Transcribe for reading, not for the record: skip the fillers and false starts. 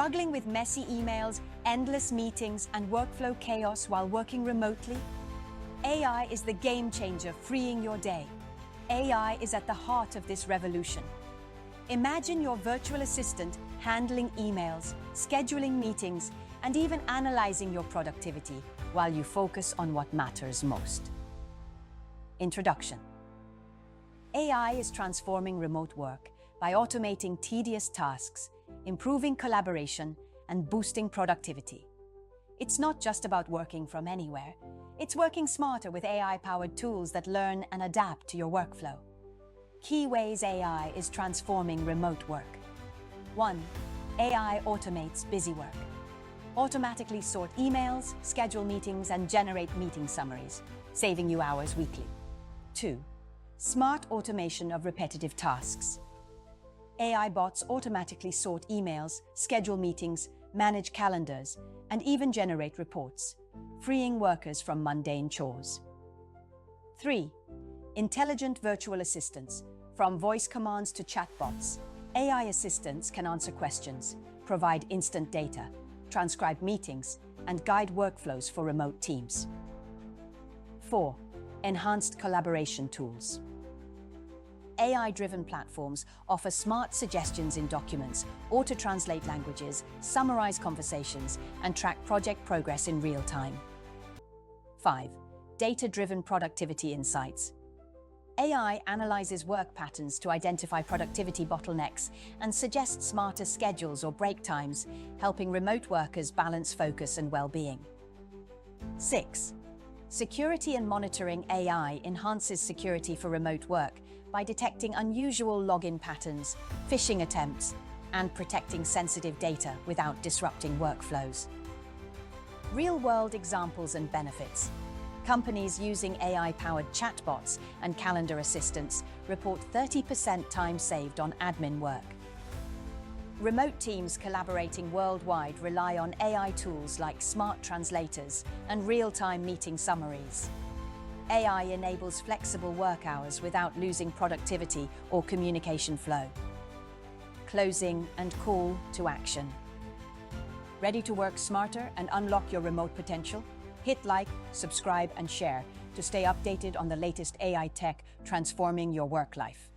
Struggling with messy emails, endless meetings, and workflow chaos while working remotely? AI is the game changer freeing your day. AI is at the heart of this revolution. Imagine your virtual assistant handling emails, scheduling meetings, and even analyzing your productivity while you focus on what matters most. Introduction. AI is transforming remote work by automating tedious tasks, improving collaboration, and boosting productivity. It's not just about working from anywhere. It's working smarter with AI-powered tools that learn and adapt to your workflow. Key ways AI is transforming remote work. 1. AI automates busy work. Automatically sort emails, schedule meetings, and generate meeting summaries, saving you hours weekly. 2. Smart automation of repetitive tasks. AI bots automatically sort emails, schedule meetings, manage calendars, and even generate reports, freeing workers from mundane chores. 3. Intelligent virtual assistants. From voice commands to chatbots, AI assistants can answer questions, provide instant data, transcribe meetings, and guide workflows for remote teams. 4. Enhanced collaboration tools. AI-driven platforms offer smart suggestions in documents, auto-translate languages, summarize conversations, and track project progress in real time. 5. Data-driven productivity insights. AI analyzes work patterns to identify productivity bottlenecks and suggest smarter schedules or break times, helping remote workers balance focus and well-being. 6. Security and monitoring. AI enhances security for remote work by detecting unusual login patterns, phishing attempts, and protecting sensitive data without disrupting workflows. Real-world examples and benefits. Companies using AI-powered chatbots and calendar assistants report 30% time saved on admin work. Remote teams collaborating worldwide rely on AI tools like smart translators and real-time meeting summaries. AI enables flexible work hours without losing productivity or communication flow. Closing and call to action. Ready to work smarter and unlock your remote potential? Hit like, subscribe, and share to stay updated on the latest AI tech transforming your work life.